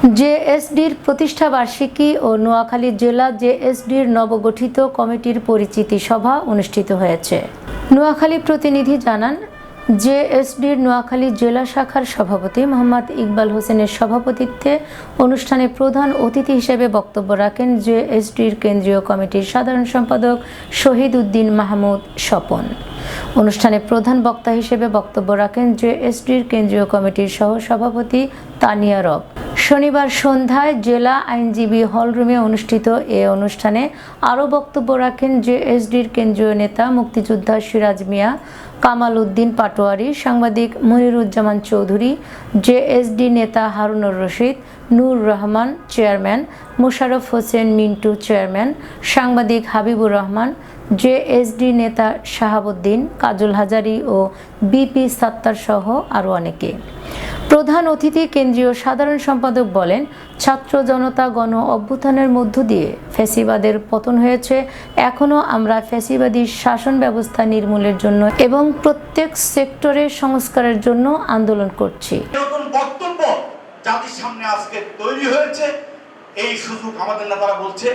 জেএসডির প্রতিষ্ঠা বার্ষিকী ও নোয়াখালী জেলা জেএসডির নবগঠিত কমিটির পরিচিতি সভা অনুষ্ঠিত হয়েছে। নোয়াখালী প্রতিনিধি জানান, জেএসডির নোয়াখালী জেলা শাখার সভাপতি মোহাম্মদ ইকবাল হোসেনের সভাপতিত্বে অনুষ্ঠানে প্রধান অতিথি হিসেবে বক্তব্য রাখেন জেএসডির কেন্দ্রীয় কমিটির সাধারণ সম্পাদক শহীদ উদ্দিন মাহমুদ স্বপন। অনুষ্ঠানে প্রধান বক্তা হিসেবে বক্তব্য রাখেন জেএসডির কেন্দ্রীয় কমিটির সহ সভাপতি তানিয়া রব। শনিবার সন্ধ্যায় জেলা আইনজীবী হলরুমে অনুষ্ঠিত এ অনুষ্ঠানে আরও বক্তব্য রাখেন জেএসডির কেন্দ্রীয় নেতা মুক্তিযোদ্ধা সিরাজ মিয়া, কামাল উদ্দিন পাটোয়ারি, সাংবাদিক মনিরুজ্জামান চৌধুরী, জেএসডি নেতা হারুনুর রশিদ, নূর রহমান চেয়ারম্যান, মোশাররফ হোসেন মিন্টু চেয়ারম্যান, সাংবাদিক হাবিবুর রহমান, জেএসডি নেতা শাহাবুদ্দিন, কাজল হাজারি ও বিপি সাত্তার সহ আরও অনেকে। প্রধান অতিথি কেন্দ্রীয় সাধারণ সম্পাদক বলেন, ছাত্র জনতা গণ অভ্যুত্থানের মধ্য দিয়ে ফ্যাসিবাদের পতন হয়েছে। এখনও আমরা ফ্যাসিবাদী শাসন ব্যবস্থা নির্মূলের জন্য এবং প্রত্যেক সেক্টরে সংস্কারের জন্য আন্দোলন করছি। এরকম বক্তব্য জাতির সামনে আজকে তৈরি হয়েছে, এই সুযোগ আমাদের নেতারা বলছে,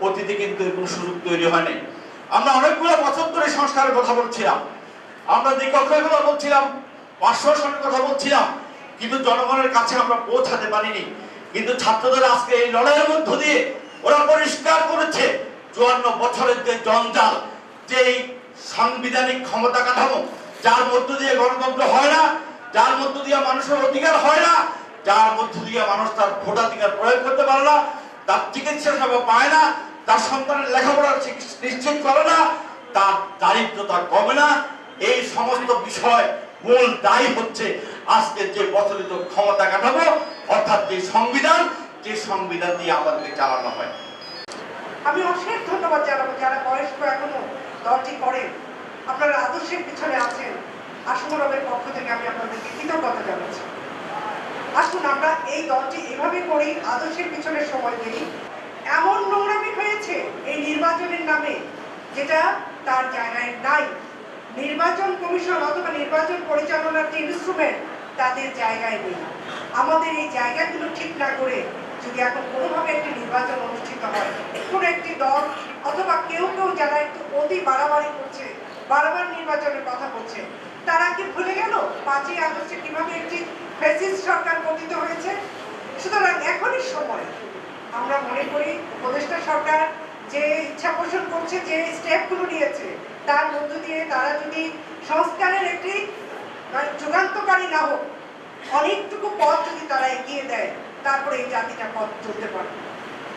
অতীতে কিন্তু এরকম সুযোগ তৈরি হয়নি। আমরা অনেকগুলো বছর ধরে সংস্কারের কথা বলছিলাম, আমরা দ্বিকক্ষের কথা বলছিলাম, 500 সনের কথা বলছিলাম, কিন্তু জনগণের কাছে আমরা পৌঁছাতে পারিনি। কিন্তু ছাত্রদের আজকে এই লড়াইয়ের মধ্য দিয়ে ওরা পরিষ্কার করেছে 54 বছরের যে জঞ্জাল, যে সাংবিধানিক ক্ষমতা কাঠামো, যার মধ্য দিয়ে গণতন্ত্র হয় না, যার মধ্য দিয়ে মানুষের অধিকার হয় না, যার মধ্য দিয়ে মানুষ তার ভোটাধিকার প্রয়োগ করতে পারে না, তার চিকিৎসা সেবা পায় না, তার সন্তানের লেখাপড়া নিশ্চিত করে না, তার দারিদ্রতা কমে না, এই সমস্ত বিষয় মূল দায়ী হচ্ছে আজকে যে প্রচলিত ক্ষমতা কাঠামো, অর্থাৎ যে সংবিধান দিয়ে আমাদেরকে চালানো হয়। আমি অশেষ ধন্যবাদ জানাবো যারা বয়স্ক এখনো দলটি করেন, আপনারা আদর্শের পিছনে আছেন। আশুমরবের পক্ষ থেকে আমি আপনাদেরকে কৃতজ্ঞতা জানাচ্ছি। আসুন আমরা এই দলটি এভাবে করি, আদর্শের পিছনে সময় দিই। এমন নোংরামি হয়েছে এই নির্বাচনের নামে যেটা তার জায়গায় নাই। নির্বাচন কমিশন অথবা নির্বাচন পরিচালনার যে ইনস্ট্রুমেন্ট তাদের জায়গায় নেই। আমাদের এই জায়গাগুলো ঠিক না করে যদি এখন কোনোভাবে একটি নির্বাচন অনুষ্ঠিত হয়, কোনো একটি দল অথবা কেউ যারা একটু অতি বাড়াবাড়ি করছে, বারবার নির্বাচনের কথা বলছে, তারা কি ভুলে গেল 5ই আগস্টে কিভাবে একটি ফ্যাসিস্ট সরকার পতিত হয়েছে? সুতরাং এখনই সময়। আমরা মনে করি উপদেষ্টা সরকার যে ইচ্ছা পোষণ করছে, যে স্টেপগুলো নিয়েছে, তার মধ্য দিয়ে তারা যদি সংস্কারের একটি যুগান্তকারী না হোক, অনেকটুকু পথ যদি তারা এগিয়ে দেয়, তারপরে এই জাতিটা পথ চলতে পারে।